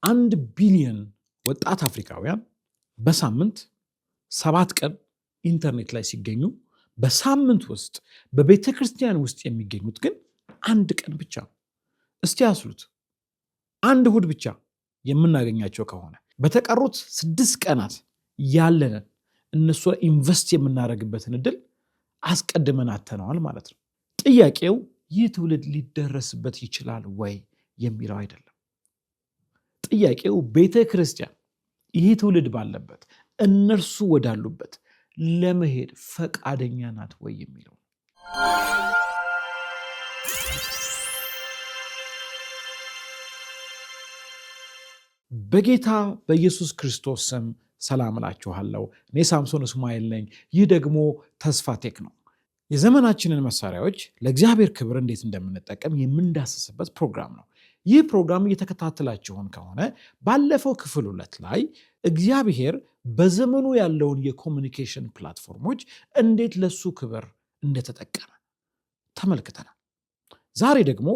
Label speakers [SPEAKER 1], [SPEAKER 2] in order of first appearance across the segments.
[SPEAKER 1] 1 ቢሊዮን ወጣት አፍሪካውያን በሳምንት 7 ቀን ኢንተርኔት ላይ ሲገኙ በሳምንት ውስጥ በቤተ ክርስቲያን ውስጥ የሚገኙት ግን 1 ቀን ብቻ። እስቲ አስሉት፣ 1 እሁድ ብቻ የምናገኛቸው ከሆነ በተቀሩት 6 ቀናት ያለንን እነሱ ላይ ኢንቨስት የምናደርግበትን እድል አስቀድመን አተነዋል ማለት ነው። ጥያቄው ይህ ትውልድ ሊደረስበት ይችላል ወይ የሚለው አይደለም። ጥያቄው ቤተ ክርስቲያን ይህ ትውልድ ባለበት እነርሱ ወዳሉበት ለመሄድ ፈቃደኛ ናት ወይ የሚለው። በጌታ በኢየሱስ ክርስቶስ ስም ሰላም እላችኋለሁ። እኔ ሳምሶን እስማኤል ነኝ። ይህ ደግሞ ተስፋ ቴክ ነው። የዘመናችንን መሳሪያዎች ለእግዚአብሔር ክብር እንዴት እንደምንጠቀም የምንዳስስበት ፕሮግራም ነው። ይህ ፕሮግራም እየተከታተላችሁን ከሆነ ባለፈው ክፍል 2 ላይ እግዚአብሔር በዘመኑ ያለውን የኮሚኒኬሽን ፕላትፎርሞች እንዴት ለሱ ክብር እንደተጠቀመ ተመልክተናል። ዛሬ ደግሞ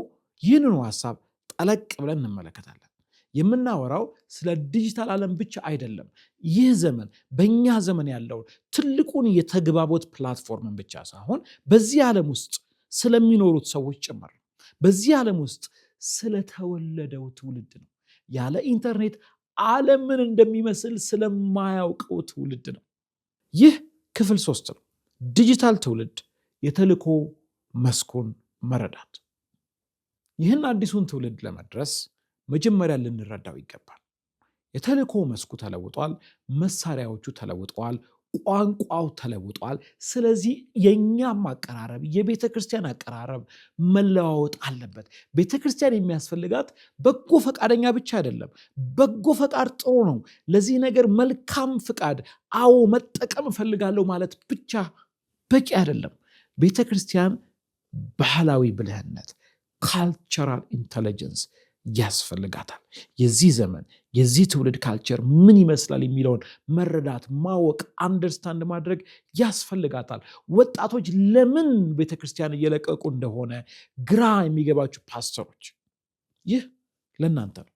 [SPEAKER 1] ይህንኑ ሐሳብ ጠለቅ ብለን እንመለከታለን። የምናወራው ስለ ዲጂታል ዓለም ብቻ አይደለም። ይህ ዘመን በእኛ ዘመን ያለውን ትልቁን የተግባቦት ፕላትፎርምን ብቻ ሳይሆን በዚህ ዓለም ውስጥ ስለሚኖሩት ሰዎች ጭምር ነው። በዚህ ዓለም ውስጥ ስለተወለደው ትውልድ ነው። ያለ ኢንተርኔት ዓለምን እንደሚመስል ስለማያውቀው ትውልድ ነው። ይህ ክፍል 3 ነው። ዲጂታል ትውልድ የተልእኮ መስኩን መረዳት። ይህን አዲሱን ትውልድ ለመድረስ መጀመሪያ ልንረዳው ይገባል። የተልእኮ መስኩ ተለውጧል። መሳሪያዎቹ ተለውጠዋል። ቋንቋው ተለውጧል። ስለዚህ የእኛም አቀራረብ፣ የቤተ ክርስቲያን አቀራረብ መለዋወጥ አለበት። ቤተ ክርስቲያን የሚያስፈልጋት በጎ ፈቃደኛ ብቻ አይደለም። በጎ ፈቃድ ጥሩ ነው። ለዚህ ነገር መልካም ፍቃድ፣ አዎ መጠቀም እፈልጋለሁ ማለት ብቻ በቂ አይደለም። ቤተ ክርስቲያን ባህላዊ ብልህነት፣ ካልቸራል ኢንተለጀንስ ያስፈልጋታል። የዚህ ዘመን የዚህ ትውልድ ካልቸር ምን ይመስላል የሚለውን መረዳት፣ ማወቅ፣ አንደርስታንድ ማድረግ ያስፈልጋታል። ወጣቶች ለምን ቤተክርስቲያን እየለቀቁ እንደሆነ ግራ የሚገባችሁ ፓስተሮች፣ ይህ ለእናንተ ነው።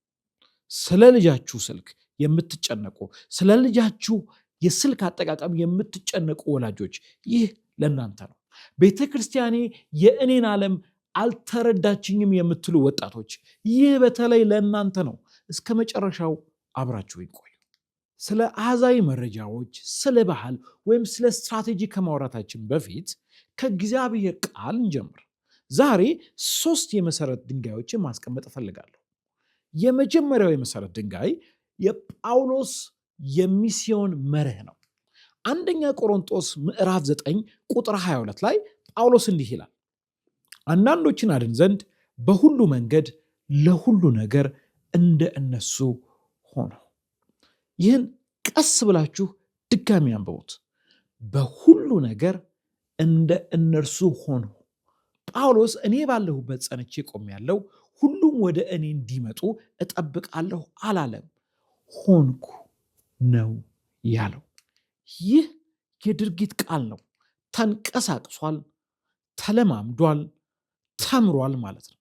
[SPEAKER 1] ስለ ልጃችሁ ስልክ የምትጨነቁ፣ ስለ ልጃችሁ የስልክ አጠቃቀም የምትጨነቁ ወላጆች፣ ይህ ለእናንተ ነው። ቤተክርስቲያኔ የእኔን ዓለም አልተረዳችኝም የምትሉ ወጣቶች፣ ይህ በተለይ ለእናንተ ነው። እስከ መጨረሻው አብራችሁ ይቆዩ። ስለ አሃዛዊ መረጃዎች፣ ስለ ባህል ወይም ስለ ስትራቴጂ ከማውራታችን በፊት ከእግዚአብሔር ቃል እንጀምር። ዛሬ 3 የመሰረት ድንጋዮችን ማስቀመጥ እፈልጋለሁ። የመጀመሪያው የመሰረት ድንጋይ የጳውሎስ የሚስዮን መርህ ነው። 1ኛ ቆሮንቶስ ምዕራፍ 9 ቁጥር 22 ላይ ጳውሎስ እንዲህ ይላል፣ አንዳንዶችን አድን ዘንድ በሁሉ መንገድ ለሁሉ ነገር እንደ እነሱ ሆኖ። ይህን ቀስ ብላችሁ ድጋሚ አንብቡት። በሁሉ ነገር እንደ እነርሱ ሆኖ። ጳውሎስ እኔ ባለሁበት ጸንቼ ቆሜያለሁ፣ ሁሉም ወደ እኔ እንዲመጡ እጠብቃለሁ አላለም። ሆንኩ ነው ያለው። ይህ የድርጊት ቃል ነው። ተንቀሳቅሷል፣ ተለማምዷል፣ ተምሯል ማለት ነው።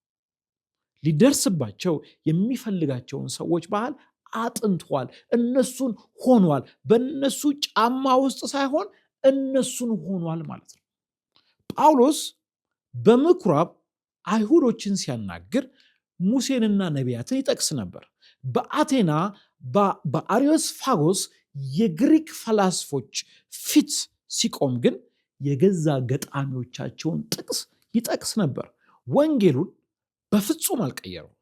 [SPEAKER 1] ሊደርስባቸው የሚፈልጋቸውን ሰዎች ባህል አጥንቷል፣ እነሱን ሆኗል። በእነሱ ጫማ ውስጥ ሳይሆን እነሱን ሆኗል ማለት ነው። ጳውሎስ በምኩራብ አይሁዶችን ሲያናግር ሙሴንና ነቢያትን ይጠቅስ ነበር። በአቴና በአሪዮስፋጎስ የግሪክ ፈላስፎች ፊት ሲቆም ግን የገዛ ገጣሚዎቻቸውን ጥቅስ ይጠቅስ ነበር። ወንጌሉን በፍጹም አልቀየረው።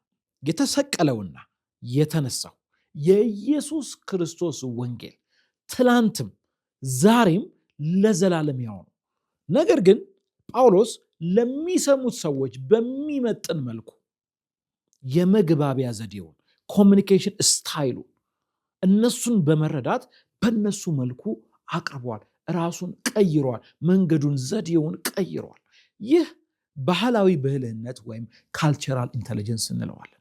[SPEAKER 1] የተሰቀለውና የተነሳው የኢየሱስ ክርስቶስ ወንጌል ትላንትም ዛሬም ለዘላለም ያው ነው። ነገር ግን ጳውሎስ ለሚሰሙት ሰዎች በሚመጥን መልኩ የመግባቢያ ዘዴውን፣ ኮሚኒኬሽን ስታይሉ እነሱን በመረዳት በእነሱ መልኩ አቅርቧል። ራሱን ቀይሯል። መንገዱን፣ ዘዴውን ቀይሯል። ይህ ባህላዊ ብልህነት ወይም ካልቸራል ኢንተለጀንስ እንለዋለን።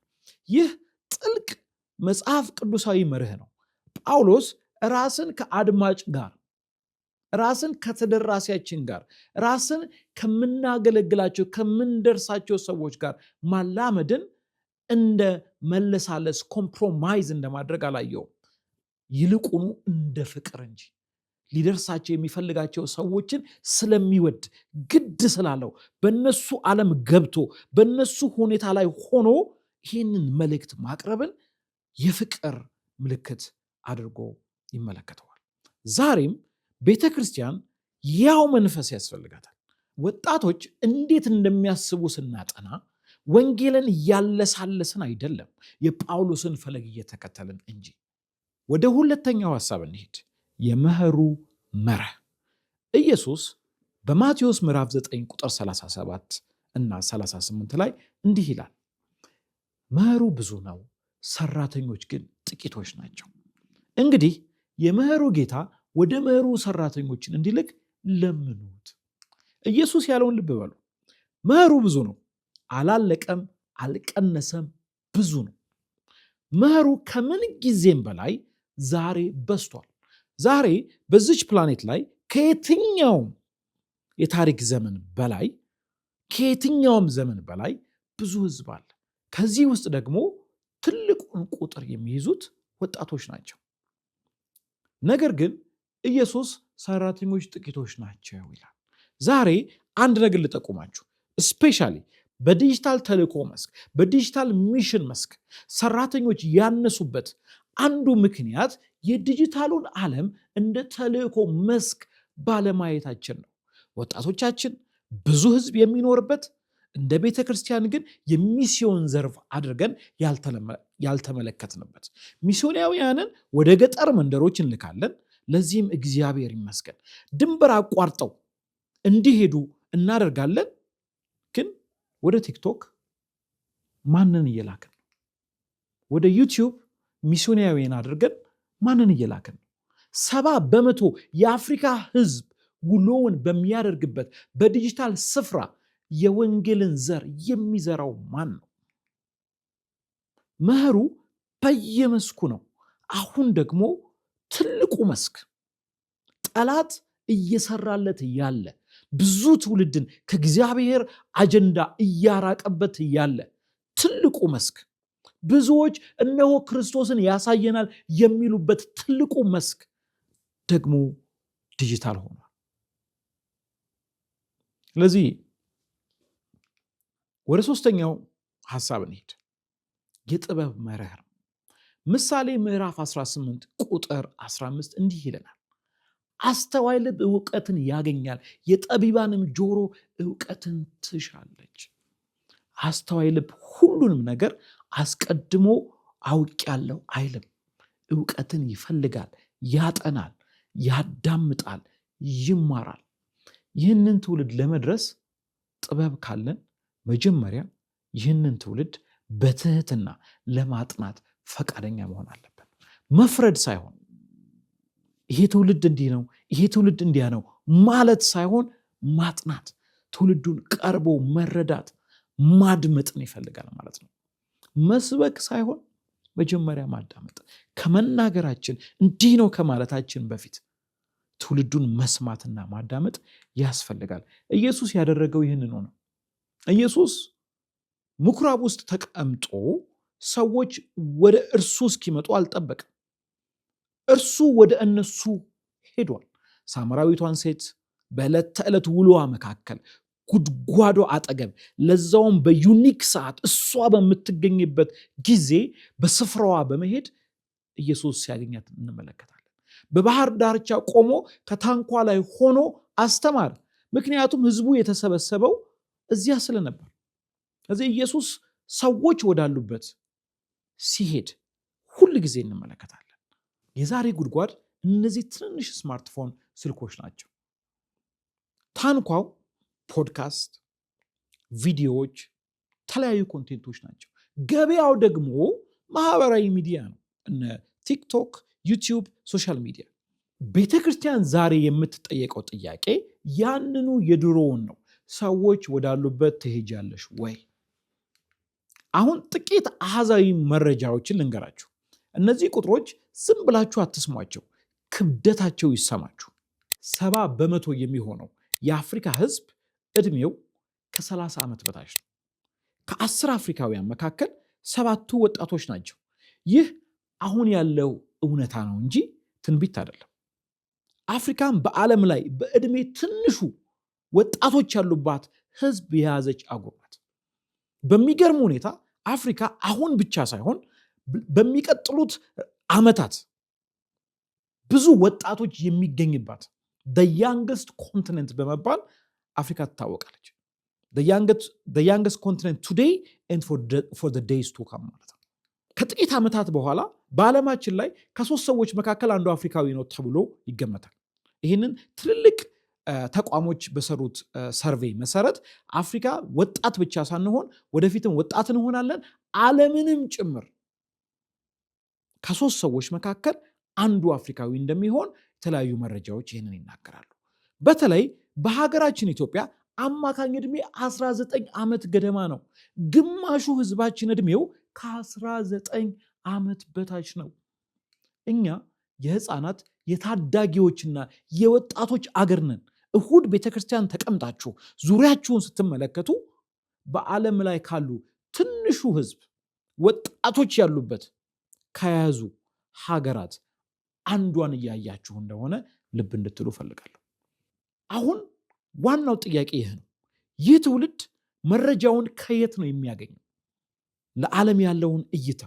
[SPEAKER 1] ይህ ጥልቅ መጽሐፍ ቅዱሳዊ መርህ ነው። ጳውሎስ ራስን ከአድማጭ ጋር፣ ራስን ከተደራሲያችን ጋር፣ ራስን ከምናገለግላቸው ከምንደርሳቸው ሰዎች ጋር ማላመድን እንደ መለሳለስ ኮምፕሮማይዝ እንደማድረግ አላየውም። ይልቁኑ እንደ ፍቅር እንጂ ሊደርሳቸው የሚፈልጋቸው ሰዎችን ስለሚወድ ግድ ስላለው በነሱ ዓለም ገብቶ በነሱ ሁኔታ ላይ ሆኖ ይህንን መልእክት ማቅረብን የፍቅር ምልክት አድርጎ ይመለከተዋል። ዛሬም ቤተ ክርስቲያን ያው መንፈስ ያስፈልጋታል። ወጣቶች እንዴት እንደሚያስቡ ስናጠና ወንጌልን እያለሳለስን አይደለም፣ የጳውሎስን ፈለግ እየተከተልን እንጂ። ወደ ሁለተኛው ሐሳብ እንሂድ። የመኸሩ መርህ። ኢየሱስ በማቴዎስ ምዕራፍ 9 ቁጥር 37 እና 38 ላይ እንዲህ ይላል፣ መኸሩ ብዙ ነው፣ ሰራተኞች ግን ጥቂቶች ናቸው። እንግዲህ የመኸሩ ጌታ ወደ መኸሩ ሰራተኞችን እንዲልክ ለምኑት። ኢየሱስ ያለውን ልብ በሉ። መኸሩ ብዙ ነው፣ አላለቀም፣ አልቀነሰም፣ ብዙ ነው። መኸሩ ከምን ጊዜም በላይ ዛሬ በዝቷል። ዛሬ በዚች ፕላኔት ላይ ከየትኛውም የታሪክ ዘመን በላይ ከየትኛውም ዘመን በላይ ብዙ ህዝብ አለ። ከዚህ ውስጥ ደግሞ ትልቁን ቁጥር የሚይዙት ወጣቶች ናቸው። ነገር ግን ኢየሱስ ሰራተኞች ጥቂቶች ናቸው ይላል። ዛሬ አንድ ነገር ልጠቁማችሁ። ስፔሻሊ በዲጂታል ተልእኮ መስክ፣ በዲጂታል ሚሽን መስክ ሰራተኞች ያነሱበት አንዱ ምክንያት የዲጂታሉን ዓለም እንደ ተልእኮ መስክ ባለማየታችን ነው። ወጣቶቻችን ብዙ ህዝብ የሚኖርበት እንደ ቤተ ክርስቲያን ግን የሚስዮን ዘርፍ አድርገን ያልተመለከትንበት፣ ሚስዮናውያንን ወደ ገጠር መንደሮች እንልካለን። ለዚህም እግዚአብሔር ይመስገን ድንበር አቋርጠው እንዲሄዱ እናደርጋለን። ግን ወደ ቲክቶክ ማንን እየላክን ነው? ወደ ዩቲዩብ ሚስዮናዊያን አድርገን ማንን እየላክን ነው? 70% የአፍሪካ ህዝብ ውሎውን በሚያደርግበት በዲጂታል ስፍራ የወንጌልን ዘር የሚዘራው ማን ነው? መኸሩ በየመስኩ ነው። አሁን ደግሞ ትልቁ መስክ ጠላት እየሰራለት ያለ ብዙ ትውልድን ከእግዚአብሔር አጀንዳ እያራቀበት ያለ ትልቁ መስክ፣ ብዙዎች እነሆ ክርስቶስን ያሳየናል የሚሉበት ትልቁ መስክ ደግሞ ዲጂታል ሆኗል። ስለዚህ ወደ ሶስተኛው ሐሳብ እንሂድ። የጥበብ መርህ ነው። ምሳሌ ምዕራፍ 18 ቁጥር 15 እንዲህ ይለናል፣ አስተዋይ ልብ ዕውቀትን ያገኛል፣ የጠቢባንም ጆሮ ዕውቀትን ትሻለች። አስተዋይ ልብ ሁሉንም ነገር አስቀድሞ አውቄያለሁ አይልም። ዕውቀትን ይፈልጋል፣ ያጠናል፣ ያዳምጣል፣ ይማራል። ይህንን ትውልድ ለመድረስ ጥበብ ካለን መጀመሪያ ይህንን ትውልድ በትህትና ለማጥናት ፈቃደኛ መሆን አለብን። መፍረድ ሳይሆን ይሄ ትውልድ እንዲህ ነው፣ ይሄ ትውልድ እንዲያ ነው ማለት ሳይሆን ማጥናት፣ ትውልዱን ቀርቦ መረዳት፣ ማድመጥን ይፈልጋል ማለት ነው። መስበክ ሳይሆን መጀመሪያ ማዳመጥ፣ ከመናገራችን እንዲህ ነው ከማለታችን በፊት ትውልዱን መስማትና ማዳመጥ ያስፈልጋል። ኢየሱስ ያደረገው ይህንን ነው። ኢየሱስ ምኩራብ ውስጥ ተቀምጦ ሰዎች ወደ እርሱ እስኪመጡ አልጠበቅም። እርሱ ወደ እነሱ ሄዷል። ሳምራዊቷን ሴት በዕለት ተዕለት ውሎዋ መካከል ጉድጓዶ አጠገብ፣ ለዛውም በዩኒክ ሰዓት እሷ በምትገኝበት ጊዜ በስፍራዋ በመሄድ ኢየሱስ ሲያገኛት እንመለከታለን። በባህር ዳርቻ ቆሞ ከታንኳ ላይ ሆኖ አስተማር። ምክንያቱም ህዝቡ የተሰበሰበው እዚያ ስለነበር። ስለዚህ ኢየሱስ ሰዎች ወዳሉበት ሲሄድ ሁል ጊዜ እንመለከታለን። የዛሬ ጉድጓድ እነዚህ ትንንሽ ስማርትፎን ስልኮች ናቸው። ታንኳው ፖድካስት፣ ቪዲዮዎች፣ ተለያዩ ኮንቴንቶች ናቸው። ገበያው ደግሞ ማህበራዊ ሚዲያ ነው። እነ ቲክቶክ፣ ዩቲዩብ፣ ሶሻል ሚዲያ። ቤተ ክርስቲያን ዛሬ የምትጠየቀው ጥያቄ ያንኑ የድሮውን ነው። ሰዎች ወዳሉበት ትሄጃለሽ ወይ? አሁን ጥቂት አሃዛዊ መረጃዎችን ልንገራችሁ። እነዚህ ቁጥሮች ዝም ብላችሁ አትስሟቸው፣ ክብደታቸው ይሰማችሁ። 70% የሚሆነው የአፍሪካ ህዝብ ዕድሜው ከ30 ዓመት በታች ነው። ከ10 አፍሪካውያን መካከል 7ቱ ወጣቶች ናቸው። ይህ አሁን ያለው እውነታ ነው እንጂ ትንቢት አይደለም። አፍሪካን በዓለም ላይ በዕድሜ ትንሹ ወጣቶች ያሉባት ህዝብ የያዘች አህጉር ናት። በሚገርም ሁኔታ አፍሪካ አሁን ብቻ ሳይሆን በሚቀጥሉት ዓመታት ብዙ ወጣቶች የሚገኝባት the youngest continent በመባል አፍሪካ ትታወቃለች። the youngest continent today and for the days to come ማለት ነው። ከጥቂት ዓመታት በኋላ በዓለማችን ላይ ከ3 ሰዎች መካከል አንዱ አፍሪካዊ ነው ተብሎ ይገመታል። ይህንን ትልልቅ ተቋሞች በሰሩት ሰርቬይ መሰረት አፍሪካ ወጣት ብቻ ሳንሆን ወደፊትም ወጣት እንሆናለን፣ ዓለምንም ጭምር ከ3 ሰዎች መካከል አንዱ አፍሪካዊ እንደሚሆን የተለያዩ መረጃዎች ይህንን ይናገራሉ። በተለይ በሀገራችን ኢትዮጵያ አማካኝ ዕድሜ 19 ዓመት ገደማ ነው። ግማሹ ህዝባችን ዕድሜው ከ19 ዓመት በታች ነው። እኛ የህፃናት የታዳጊዎችና የወጣቶች አገር ነን። እሁድ ቤተክርስቲያን ተቀምጣችሁ ዙሪያችሁን ስትመለከቱ በዓለም ላይ ካሉ ትንሹ ህዝብ ወጣቶች ያሉበት ከያዙ ሀገራት አንዷን እያያችሁ እንደሆነ ልብ እንድትሉ ፈልጋለሁ። አሁን ዋናው ጥያቄ ይህ ነው። ይህ ትውልድ መረጃውን ከየት ነው የሚያገኘው? ለዓለም ያለውን እይታ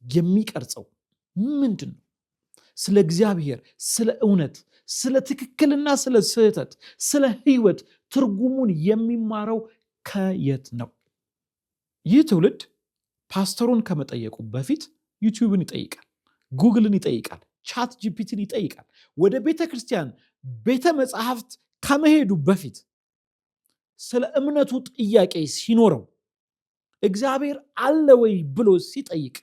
[SPEAKER 1] የሚቀርጸው ምንድን ነው? ስለ እግዚአብሔር፣ ስለ እውነት፣ ስለ ትክክልና ስለ ስህተት፣ ስለ ህይወት ትርጉሙን የሚማረው ከየት ነው? ይህ ትውልድ ፓስተሩን ከመጠየቁ በፊት ዩቲዩብን ይጠይቃል፣ ጉግልን ይጠይቃል፣ ቻት ጂፒቲን ይጠይቃል። ወደ ቤተ ክርስቲያን ቤተ መጽሐፍት ከመሄዱ በፊት ስለ እምነቱ ጥያቄ ሲኖረው እግዚአብሔር አለ ወይ ብሎ ሲጠይቅ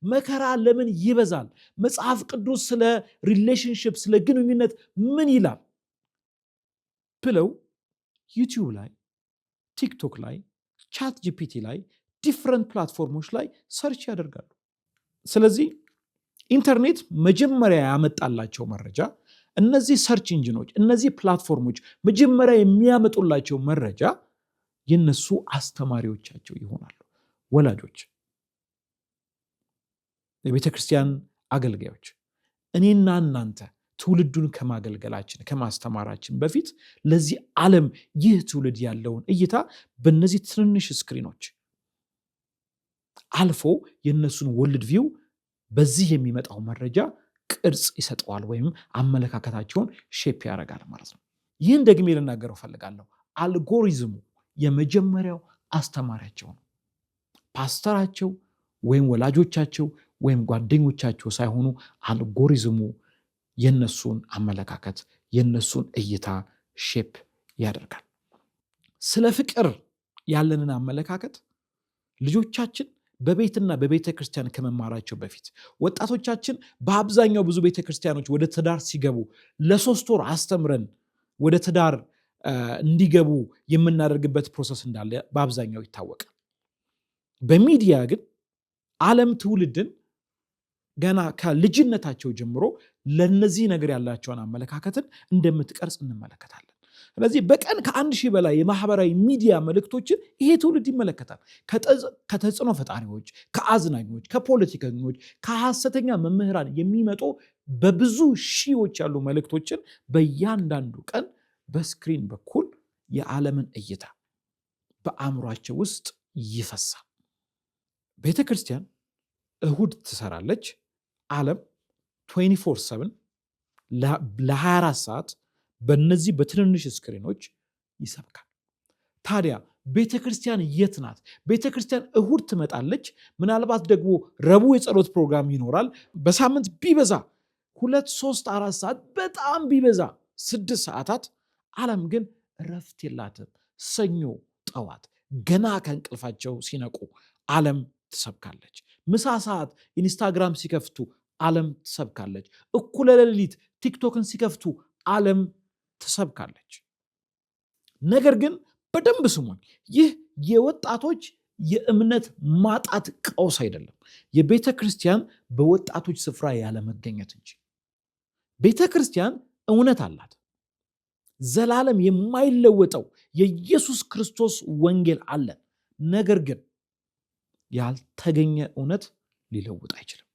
[SPEAKER 1] መከራ ለምን ይበዛል? መጽሐፍ ቅዱስ ስለ ሪሌሽንሽፕ ስለ ግንኙነት ምን ይላል ብለው ዩቲዩብ ላይ፣ ቲክቶክ ላይ፣ ቻት ጂፒቲ ላይ፣ ዲፍረንት ፕላትፎርሞች ላይ ሰርች ያደርጋሉ። ስለዚህ ኢንተርኔት መጀመሪያ ያመጣላቸው መረጃ፣ እነዚህ ሰርች ኢንጂኖች፣ እነዚህ ፕላትፎርሞች መጀመሪያ የሚያመጡላቸው መረጃ የነሱ አስተማሪዎቻቸው ይሆናሉ። ወላጆች፣ የቤተ ክርስቲያን አገልጋዮች፣ እኔና እናንተ ትውልዱን ከማገልገላችን ከማስተማራችን በፊት ለዚህ ዓለም ይህ ትውልድ ያለውን እይታ በእነዚህ ትንንሽ ስክሪኖች አልፎ የነሱን ወርልድ ቪው በዚህ የሚመጣው መረጃ ቅርጽ ይሰጠዋል ወይም አመለካከታቸውን ሼፕ ያደርጋል ማለት ነው። ይህን ደግሜ ልናገረው ፈልጋለሁ። አልጎሪዝሙ የመጀመሪያው አስተማሪያቸው ነው። ፓስተራቸው ወይም ወላጆቻቸው ወይም ጓደኞቻቸው ሳይሆኑ አልጎሪዝሙ የነሱን አመለካከት የነሱን እይታ ሼፕ ያደርጋል። ስለ ፍቅር ያለንን አመለካከት ልጆቻችን በቤትና በቤተ ክርስቲያን ከመማራቸው በፊት፣ ወጣቶቻችን በአብዛኛው ብዙ ቤተ ክርስቲያኖች ወደ ትዳር ሲገቡ ለ3 ወር አስተምረን ወደ ትዳር እንዲገቡ የምናደርግበት ፕሮሰስ እንዳለ በአብዛኛው ይታወቃል። በሚዲያ ግን ዓለም ትውልድን ገና ከልጅነታቸው ጀምሮ ለነዚህ ነገር ያላቸውን አመለካከትን እንደምትቀርጽ እንመለከታለን። ስለዚህ በቀን ከ1000 በላይ የማህበራዊ ሚዲያ መልእክቶችን ይሄ ትውልድ ይመለከታል። ከተጽዕኖ ፈጣሪዎች፣ ከአዝናኞች፣ ከፖለቲከኞች፣ ከሐሰተኛ መምህራን የሚመጡ በብዙ ሺዎች ያሉ መልእክቶችን በእያንዳንዱ ቀን በስክሪን በኩል የዓለምን እይታ በአእምሯቸው ውስጥ ይፈሳል። ቤተ ክርስቲያን እሁድ ትሰራለች። ዓለም 24/7 ለ24 ሰዓት በእነዚህ በትንንሽ ስክሪኖች ይሰብካል። ታዲያ ቤተ ክርስቲያን የት ናት? ቤተ ክርስቲያን እሁድ ትመጣለች። ምናልባት ደግሞ ረቡዕ የጸሎት ፕሮግራም ይኖራል። በሳምንት ቢበዛ 2፣ 3፣ 4 ሰዓት በጣም ቢበዛ 6 ሰዓታት። ዓለም ግን እረፍት የላትም። ሰኞ ጠዋት ገና ከእንቅልፋቸው ሲነቁ ዓለም ትሰብካለች። ምሳ ሰዓት ኢንስታግራም ሲከፍቱ ዓለም ትሰብካለች። እኩለ ሌሊት ቲክቶክን ሲከፍቱ ዓለም ትሰብካለች። ነገር ግን በደንብ ስሙኝ፣ ይህ የወጣቶች የእምነት ማጣት ቀውስ አይደለም፣ የቤተ ክርስቲያን በወጣቶች ስፍራ ያለመገኘት እንጂ። ቤተ ክርስቲያን እውነት አላት። ዘላለም የማይለወጠው የኢየሱስ ክርስቶስ ወንጌል አለ። ነገር ግን ያልተገኘ እውነት ሊለውጥ አይችልም።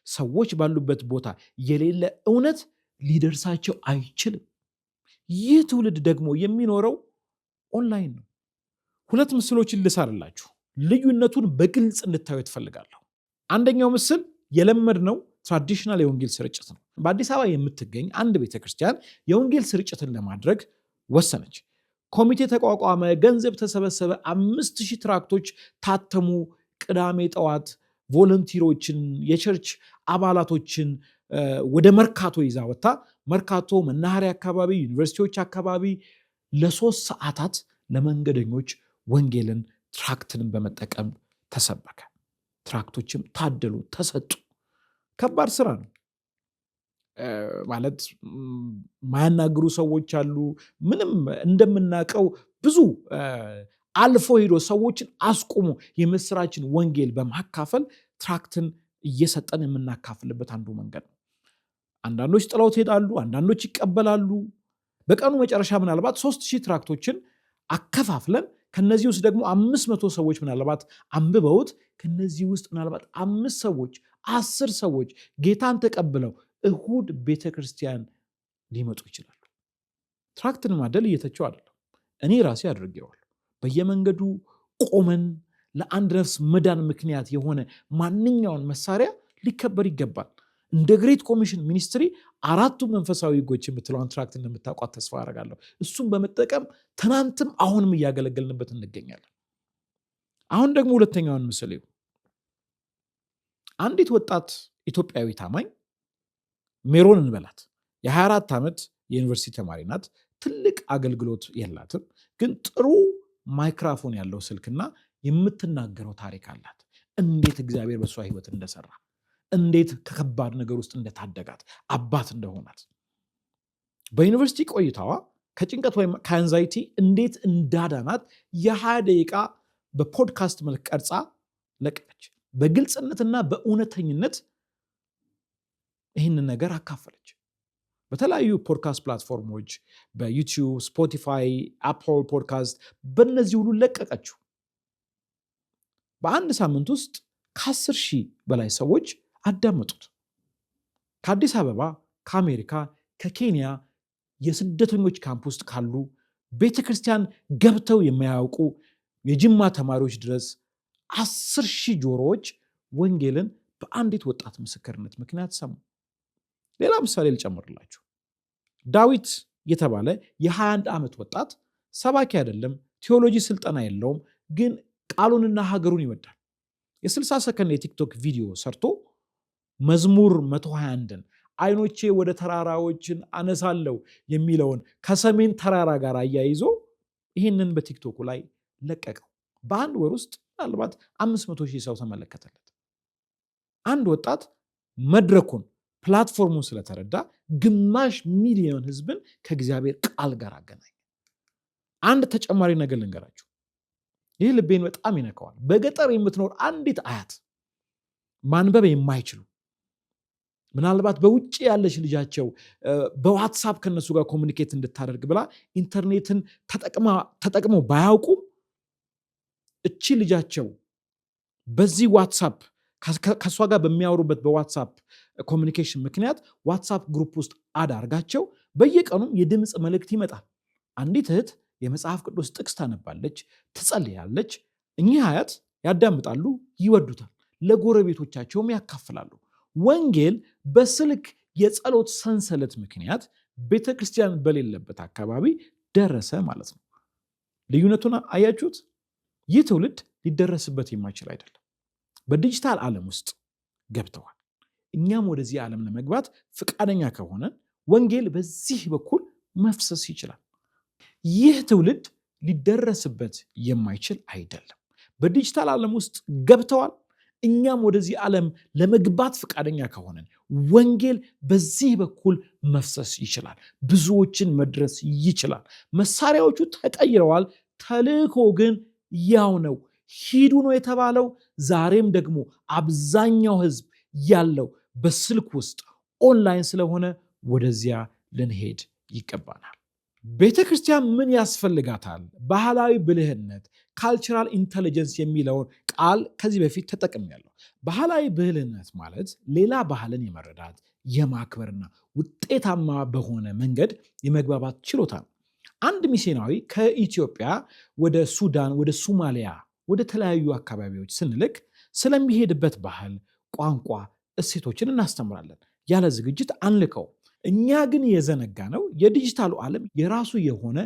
[SPEAKER 1] ሰዎች ባሉበት ቦታ የሌለ እውነት ሊደርሳቸው አይችልም። ይህ ትውልድ ደግሞ የሚኖረው ኦንላይን ነው። ሁለት ምስሎችን ልሳልላችሁ፣ ልዩነቱን በግልጽ እንድታዩ ትፈልጋለሁ። አንደኛው ምስል የለመድነው ትራዲሽናል የወንጌል ስርጭት ነው። በአዲስ አበባ የምትገኝ አንድ ቤተክርስቲያን የወንጌል ስርጭትን ለማድረግ ወሰነች። ኮሚቴ ተቋቋመ፣ ገንዘብ ተሰበሰበ፣ 5000 ትራክቶች ታተሙ። ቅዳሜ ጠዋት ቮለንቲሮችን፣ የቸርች አባላቶችን ወደ መርካቶ ይዛ ወጥታ መርካቶ መናኸሪያ አካባቢ፣ ዩኒቨርሲቲዎች አካባቢ ለ3 ሰዓታት ለመንገደኞች ወንጌልን ትራክትን በመጠቀም ተሰበከ። ትራክቶችም ታደሉ፣ ተሰጡ። ከባድ ስራ ነው ማለት ማያናግሩ ሰዎች አሉ። ምንም እንደምናውቀው ብዙ አልፎ ሄዶ ሰዎችን አስቆሙ የምስራችን ወንጌል በማካፈል ትራክትን እየሰጠን የምናካፍልበት አንዱ መንገድ ነው። አንዳንዶች ጥለውት ይሄዳሉ፣ አንዳንዶች ይቀበላሉ። በቀኑ መጨረሻ ምናልባት 3000 ትራክቶችን አከፋፍለን ከነዚህ ውስጥ ደግሞ 500 ሰዎች ምናልባት አንብበውት ከነዚህ ውስጥ ምናልባት 5 ሰዎች 10 ሰዎች ጌታን ተቀብለው እሁድ ቤተክርስቲያን ሊመጡ ይችላሉ። ትራክትን ማደል እየተቸው አይደለም። እኔ ራሴ አድርጌዋለሁ። በየመንገዱ ቆመን ለአንድ ነፍስ መዳን ምክንያት የሆነ ማንኛውን መሳሪያ ሊከበር ይገባል። እንደ ግሬት ኮሚሽን ሚኒስትሪ 4ቱ መንፈሳዊ ሕጎች የምትለውን ትራክት እንደምታውቋት ተስፋ አደርጋለሁ። እሱም በመጠቀም ትናንትም አሁንም እያገለገልንበት እንገኛለን። አሁን ደግሞ ሁለተኛውን ምስል ይሁ አንዲት ወጣት ኢትዮጵያዊ ታማኝ ሜሮን እንበላት፣ የ24 ዓመት የዩኒቨርሲቲ ተማሪ ናት። ትልቅ አገልግሎት የላትም፣ ግን ጥሩ ማይክራፎን ያለው ስልክና የምትናገረው ታሪክ አላት። እንዴት እግዚአብሔር በሷ ህይወት እንደሰራ፣ እንዴት ከከባድ ነገር ውስጥ እንደታደጋት፣ አባት እንደሆናት፣ በዩኒቨርሲቲ ቆይታዋ ከጭንቀት ወይም ከአንዛይቲ እንዴት እንዳዳናት የ20 ደቂቃ በፖድካስት መልክ ቀርጻ ለቀቀች። በግልጽነትና በእውነተኝነት ይህንን ነገር አካፈለች። በተለያዩ ፖድካስት ፕላትፎርሞች በዩቲዩብ፣ ስፖቲፋይ፣ አፕል ፖድካስት በእነዚህ ሁሉ ለቀቀችው። በአንድ ሳምንት ውስጥ ከ10,000 በላይ ሰዎች አዳመጡት። ከአዲስ አበባ፣ ከአሜሪካ፣ ከኬንያ የስደተኞች ካምፕ ውስጥ ካሉ ቤተክርስቲያን ገብተው የማያውቁ የጅማ ተማሪዎች ድረስ 10,000 ጆሮዎች ወንጌልን በአንዲት ወጣት ምስክርነት ምክንያት ሰሙ። ሌላ ምሳሌ ልጨምርላችሁ። ዳዊት የተባለ የ21 ዓመት ወጣት ሰባኪ አይደለም፣ ቴዎሎጂ ስልጠና የለውም፣ ግን ቃሉንና ሀገሩን ይወዳል። የ60 ሰከንድ የቲክቶክ ቪዲዮ ሰርቶ መዝሙር 121ን አይኖቼ ወደ ተራራዎችን አነሳለሁ የሚለውን ከሰሜን ተራራ ጋር አያይዞ ይህንን በቲክቶኩ ላይ ለቀቀው። በአንድ ወር ውስጥ ምናልባት 500,000 ሰው ተመለከተለት። አንድ ወጣት መድረኩን ፕላትፎርሙን ስለተረዳ 500,000 ህዝብን ከእግዚአብሔር ቃል ጋር አገናኘ። አንድ ተጨማሪ ነገር ልንገራችሁ። ይህ ልቤን በጣም ይነካዋል። በገጠር የምትኖር አንዲት አያት ማንበብ የማይችሉ ምናልባት በውጭ ያለች ልጃቸው በዋትሳፕ ከነሱ ጋር ኮሚኒኬት እንድታደርግ ብላ ኢንተርኔትን ተጠቅመው ባያውቁም እቺ ልጃቸው በዚህ ዋትሳፕ ከሷ ጋር በሚያወሩበት በዋትሳፕ ኮሚኒኬሽን ምክንያት ዋትሳፕ ግሩፕ ውስጥ አዳርጋቸው በየቀኑም የድምፅ መልእክት ይመጣል። አንዲት እህት የመጽሐፍ ቅዱስ ጥቅስ ታነባለች፣ ትጸልያለች። እኚህ አያት ያዳምጣሉ፣ ይወዱታል፣ ለጎረቤቶቻቸውም ያካፍላሉ። ወንጌል በስልክ የጸሎት ሰንሰለት ምክንያት ቤተክርስቲያን በሌለበት አካባቢ ደረሰ ማለት ነው። ልዩነቱን አያችሁት? ይህ ትውልድ ሊደረስበት የማይችል አይደለም። በዲጂታል ዓለም ውስጥ ገብተዋል። እኛም ወደዚህ ዓለም ለመግባት ፈቃደኛ ከሆነ ወንጌል በዚህ በኩል መፍሰስ ይችላል። ይህ ትውልድ ሊደረስበት የማይችል አይደለም። በዲጂታል ዓለም ውስጥ ገብተዋል። እኛም ወደዚህ ዓለም ለመግባት ፈቃደኛ ከሆነን ወንጌል በዚህ በኩል መፍሰስ ይችላል። ብዙዎችን መድረስ ይችላል። መሳሪያዎቹ ተቀይረዋል። ተልእኮ ግን ያው ነው። ሂዱ ነው የተባለው። ዛሬም ደግሞ አብዛኛው ህዝብ ያለው በስልክ ውስጥ ኦንላይን ስለሆነ ወደዚያ ልንሄድ ይገባናል። ቤተክርስቲያን ምን ያስፈልጋታል? ባህላዊ ብልህነት ካልቸራል ኢንተለጀንስ የሚለውን ቃል ከዚህ በፊት ተጠቅሜያለሁ። ባህላዊ ብልህነት ማለት ሌላ ባህልን የመረዳት የማክበርና ውጤታማ በሆነ መንገድ የመግባባት ችሎታ ነው። አንድ ሚስዮናዊ ከኢትዮጵያ ወደ ሱዳን፣ ወደ ሶማሊያ፣ ወደ ተለያዩ አካባቢዎች ስንልክ ስለሚሄድበት ባህል፣ ቋንቋ፣ እሴቶችን እናስተምራለን። ያለ ዝግጅት አንልከው። እኛ ግን የዘነጋ ነው የዲጂታሉ ዓለም የራሱ የሆነ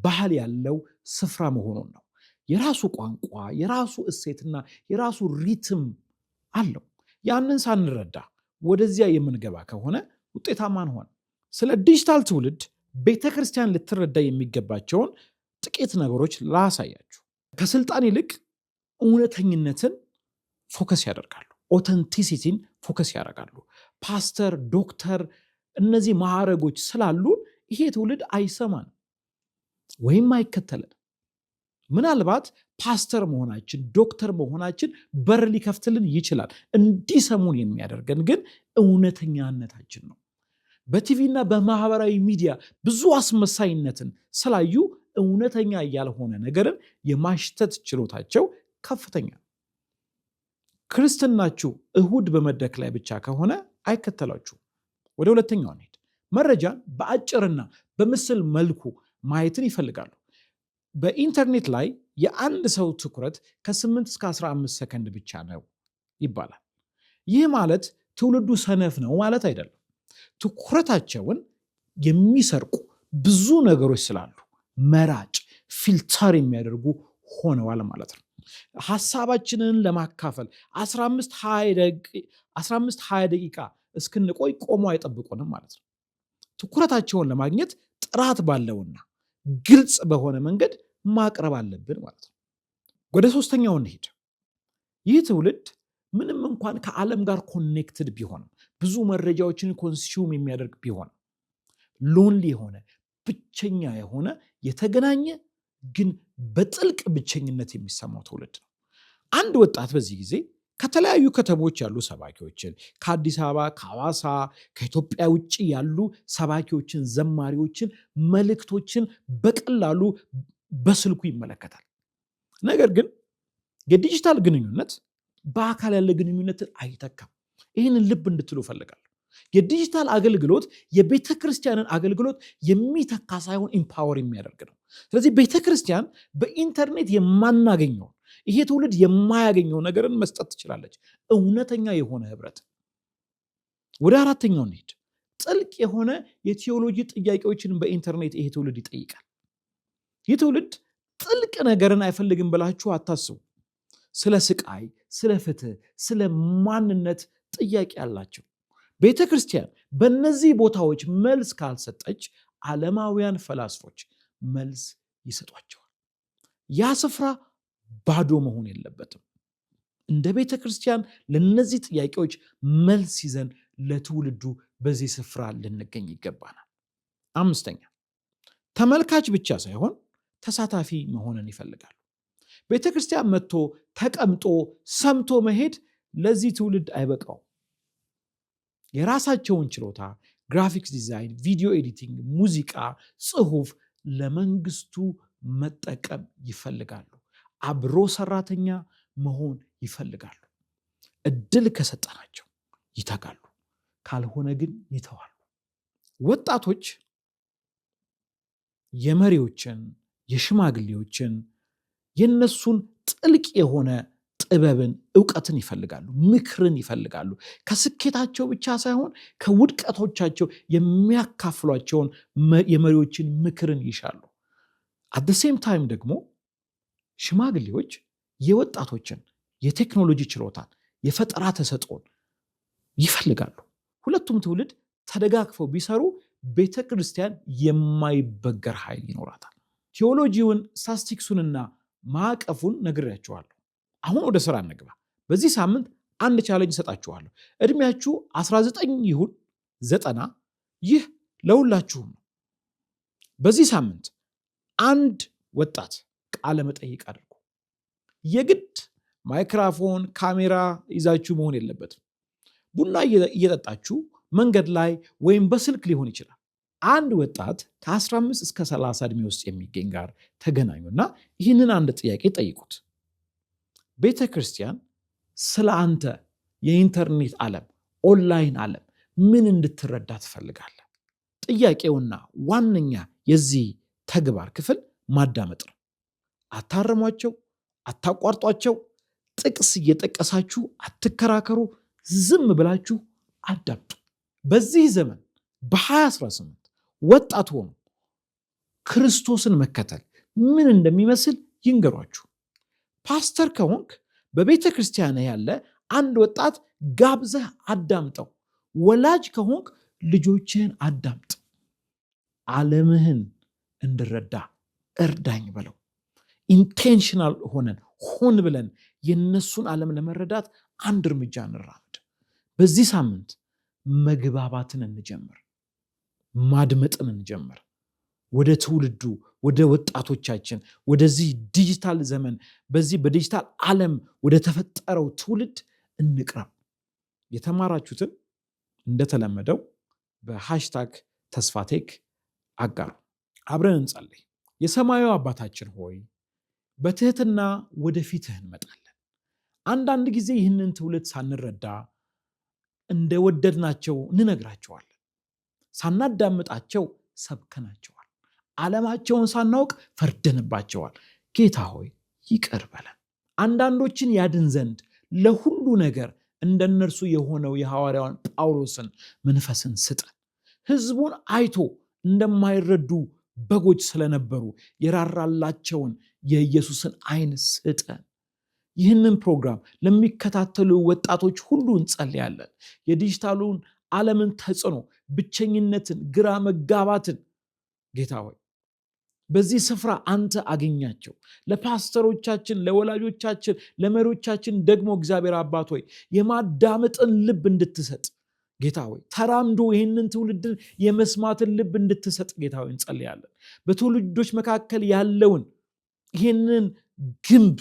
[SPEAKER 1] ባህል ያለው ስፍራ መሆኑን ነው። የራሱ ቋንቋ፣ የራሱ እሴትና የራሱ ሪትም አለው። ያንን ሳንረዳ ወደዚያ የምንገባ ከሆነ ውጤታማ አንሆን። ስለ ዲጂታል ትውልድ ቤተክርስቲያን ልትረዳ የሚገባቸውን ጥቂት ነገሮች ላሳያችሁ። ከስልጣን ይልቅ እውነተኝነትን ፎከስ ያደርጋሉ። ኦተንቲሲቲን ፎከስ ያደርጋሉ። ፓስተር፣ ዶክተር እነዚህ ማዕረጎች ስላሉን ይሄ ትውልድ አይሰማን ወይም አይከተለን። ምናልባት ፓስተር መሆናችን፣ ዶክተር መሆናችን በር ሊከፍትልን ይችላል። እንዲሰሙን የሚያደርገን ግን እውነተኛነታችን ነው። በቲቪና በማህበራዊ ሚዲያ ብዙ አስመሳይነትን ስላዩ እውነተኛ ያልሆነ ነገርን የማሽተት ችሎታቸው ከፍተኛ። ክርስትናችሁ እሁድ በመድረክ ላይ ብቻ ከሆነ አይከተላችሁም። ወደ ሁለተኛው እንሂድ። መረጃን በአጭርና በምስል መልኩ ማየትን ይፈልጋሉ። በኢንተርኔት ላይ የአንድ ሰው ትኩረት ከ8 እስከ 15 ሰከንድ ብቻ ነው ይባላል። ይህ ማለት ትውልዱ ሰነፍ ነው ማለት አይደለም። ትኩረታቸውን የሚሰርቁ ብዙ ነገሮች ስላሉ መራጭ፣ ፊልተር የሚያደርጉ ሆነዋል ማለት ነው። ሐሳባችንን ለማካፈል 15-20 ደቂቃ እስክንቆይ ቆሞ አይጠብቁንም ማለት ነው። ትኩረታቸውን ለማግኘት ጥራት ባለውና ግልጽ በሆነ መንገድ ማቅረብ አለብን ማለት ነው። ወደ ሶስተኛው እንሂድ። ይህ ትውልድ ምንም እንኳን ከዓለም ጋር ኮኔክትድ ቢሆንም ብዙ መረጃዎችን ኮንሱም የሚያደርግ ቢሆንም ሎንሊ የሆነ ብቸኛ የሆነ የተገናኘ ግን በጥልቅ ብቸኝነት የሚሰማው ትውልድ ነው። አንድ ወጣት በዚህ ጊዜ ከተለያዩ ከተሞች ያሉ ሰባኪዎችን፣ ከአዲስ አበባ፣ ከሐዋሳ፣ ከኢትዮጵያ ውጭ ያሉ ሰባኪዎችን፣ ዘማሪዎችን፣ መልእክቶችን በቀላሉ በስልኩ ይመለከታል። ነገር ግን የዲጂታል ግንኙነት በአካል ያለ ግንኙነትን አይተካም። ይህንን ልብ እንድትሉ እፈልጋለሁ። የዲጂታል አገልግሎት የቤተ ክርስቲያንን አገልግሎት የሚተካ ሳይሆን ኢምፓወር የሚያደርግ ነው። ስለዚህ ቤተ ክርስቲያን በኢንተርኔት የማናገኘውን ይሄ ትውልድ የማያገኘው ነገርን መስጠት ትችላለች፣ እውነተኛ የሆነ ህብረት። ወደ አራተኛው እንሂድ። ጥልቅ የሆነ የቴዎሎጂ ጥያቄዎችን በኢንተርኔት ይሄ ትውልድ ይጠይቃል። ይህ ትውልድ ጥልቅ ነገርን አይፈልግም ብላችሁ አታስቡ። ስለ ስቃይ፣ ስለ ፍትህ፣ ስለ ማንነት ጥያቄ አላቸው። ቤተ ክርስቲያን በእነዚህ ቦታዎች መልስ ካልሰጠች ዓለማውያን ፈላስፎች መልስ ይሰጧቸዋል። ያ ስፍራ ባዶ መሆን የለበትም። እንደ ቤተ ክርስቲያን ለነዚህ ጥያቄዎች መልስ ይዘን ለትውልዱ በዚህ ስፍራ ልንገኝ ይገባናል። አምስተኛ፣ ተመልካች ብቻ ሳይሆን ተሳታፊ መሆንን ይፈልጋሉ። ቤተ ክርስቲያን መጥቶ ተቀምጦ ሰምቶ መሄድ ለዚህ ትውልድ አይበቃው። የራሳቸውን ችሎታ ግራፊክስ ዲዛይን፣ ቪዲዮ ኤዲቲንግ፣ ሙዚቃ፣ ጽሁፍ ለመንግስቱ መጠቀም ይፈልጋሉ። አብሮ ሰራተኛ መሆን ይፈልጋሉ። እድል ከሰጠናቸው ይተጋሉ፣ ካልሆነ ግን ይተዋሉ። ወጣቶች የመሪዎችን፣ የሽማግሌዎችን የነሱን ጥልቅ የሆነ ጥበብን፣ እውቀትን ይፈልጋሉ፣ ምክርን ይፈልጋሉ። ከስኬታቸው ብቻ ሳይሆን ከውድቀቶቻቸው የሚያካፍሏቸውን የመሪዎችን ምክርን ይሻሉ። አት ሴም ታይም ደግሞ ሽማግሌዎች የወጣቶችን የቴክኖሎጂ ችሎታን፣ የፈጠራ ተሰጥኦን ይፈልጋሉ። ሁለቱም ትውልድ ተደጋግፈው ቢሰሩ ቤተ ክርስቲያን የማይበገር ኃይል ይኖራታል። ቴዎሎጂውን፣ ስታስቲክሱንና ማዕቀፉን ነግሬያችኋለሁ። አሁን ወደ ስራ እንግባ። በዚህ ሳምንት አንድ ቻሌንጅ ሰጣችኋለሁ። እድሜያችሁ 19 ይሁን 90፣ ይህ ለሁላችሁም ነው። በዚህ ሳምንት አንድ ወጣት ቃለ መጠይቅ አድርጉ። የግድ ማይክራፎን፣ ካሜራ ይዛችሁ መሆን የለበትም። ቡና እየጠጣችሁ መንገድ ላይ ወይም በስልክ ሊሆን ይችላል። አንድ ወጣት ከ15 እስከ 30 ዕድሜ ውስጥ የሚገኝ ጋር ተገናኙና ይህንን አንድ ጥያቄ ጠይቁት። ቤተ ክርስቲያን ስለ አንተ የኢንተርኔት ዓለም፣ ኦንላይን ዓለም ምን እንድትረዳ ትፈልጋለህ? ጥያቄውና ዋነኛ የዚህ ተግባር ክፍል ማዳመጥ ነው። አታርሟቸው፣ አታቋርጧቸው፣ ጥቅስ እየጠቀሳችሁ አትከራከሩ፣ ዝም ብላችሁ አዳምጡ። በዚህ ዘመን በ2018 ወጣት ሆኖ ክርስቶስን መከተል ምን እንደሚመስል ይንገሯችሁ። ፓስተር ከሆንክ በቤተ ክርስቲያን ያለ አንድ ወጣት ጋብዘህ አዳምጠው። ወላጅ ከሆንክ ልጆችህን አዳምጥ። ዓለምህን እንድረዳ እርዳኝ በለው። ኢንቴንሽናል ሆነን ሆን ብለን የነሱን ዓለም ለመረዳት አንድ እርምጃ እንራመድ። በዚህ ሳምንት መግባባትን እንጀምር፣ ማድመጥን እንጀምር። ወደ ትውልዱ፣ ወደ ወጣቶቻችን፣ ወደዚህ ዲጂታል ዘመን፣ በዚህ በዲጂታል ዓለም ወደ ተፈጠረው ትውልድ እንቅረብ። የተማራችሁትን እንደተለመደው በሃሽታግ ተስፋቴክ አጋሩ። አብረን እንጸልይ። የሰማዩ አባታችን ሆይ በትህትና ወደፊትህ እንመጣለን። አንዳንድ ጊዜ ይህንን ትውልድ ሳንረዳ እንደወደድናቸው እንነግራቸዋለን። ሳናዳምጣቸው ሰብከናቸዋል። ዓለማቸውን ሳናውቅ ፈርደንባቸዋል። ጌታ ሆይ ይቅር በለን። አንዳንዶችን ያድን ዘንድ ለሁሉ ነገር እንደነርሱ የሆነው የሐዋርያውን ጳውሎስን መንፈስን ስጠን። ሕዝቡን አይቶ እንደማይረዱ በጎች ስለነበሩ የራራላቸውን የኢየሱስን ዓይን ስጠን። ይህንን ፕሮግራም ለሚከታተሉ ወጣቶች ሁሉ እንጸልያለን። የዲጂታሉን ዓለምን ተጽዕኖ፣ ብቸኝነትን፣ ግራ መጋባትን ጌታ ሆይ በዚህ ስፍራ አንተ አገኛቸው። ለፓስተሮቻችን፣ ለወላጆቻችን፣ ለመሪዎቻችን ደግሞ እግዚአብሔር አባት ሆይ የማዳመጥን ልብ እንድትሰጥ ጌታ ሆይ ተራምዶ ይህንን ትውልድን የመስማትን ልብ እንድትሰጥ ጌታ ሆይ እንጸልያለን። በትውልዶች መካከል ያለውን ይህንን ግንብ፣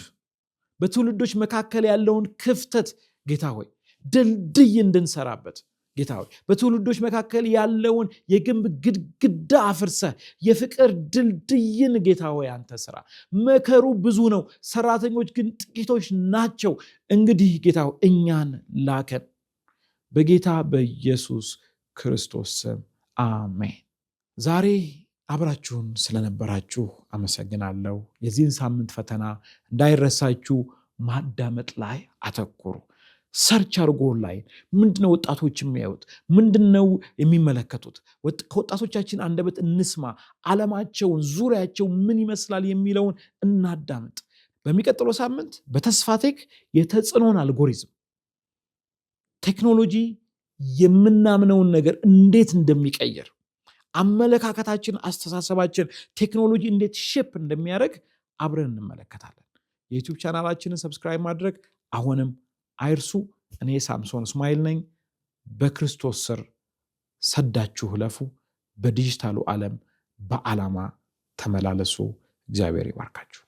[SPEAKER 1] በትውልዶች መካከል ያለውን ክፍተት ጌታ ሆይ ድልድይ እንድንሰራበት ጌታ ሆይ በትውልዶች መካከል ያለውን የግንብ ግድግዳ አፍርሰህ የፍቅር ድልድይን ጌታ ሆይ አንተ ስራ። መከሩ ብዙ ነው፣ ሰራተኞች ግን ጥቂቶች ናቸው። እንግዲህ ጌታ ሆይ እኛን ላከን። በጌታ በኢየሱስ ክርስቶስ ስም አሜን። ዛሬ አብራችሁን ስለነበራችሁ አመሰግናለሁ። የዚህን ሳምንት ፈተና እንዳይረሳችሁ ማዳመጥ ላይ አተኩሩ። ሰርች አድርጎ ኦንላይን ምንድነው ወጣቶች የሚያዩት? ምንድነው የሚመለከቱት? ከወጣቶቻችን አንደበት እንስማ። ዓለማቸውን፣ ዙሪያቸው ምን ይመስላል የሚለውን እናዳምጥ። በሚቀጥለው ሳምንት በተስፋቴክ የተጽዕኖን አልጎሪዝም፣ ቴክኖሎጂ የምናምነውን ነገር እንዴት እንደሚቀይር፣ አመለካከታችን፣ አስተሳሰባችን ቴክኖሎጂ እንዴት ሼፕ እንደሚያደርግ አብረን እንመለከታለን። የዩቲዩብ ቻናላችንን ሰብስክራይብ ማድረግ አሁንም አይርሱ። እኔ ሳምሶን እስማኤል ነኝ። በክርስቶስ ስር ሰዳችሁ ለፉ። በዲጂታሉ ዓለም በዓላማ ተመላለሱ። እግዚአብሔር ይባርካችሁ።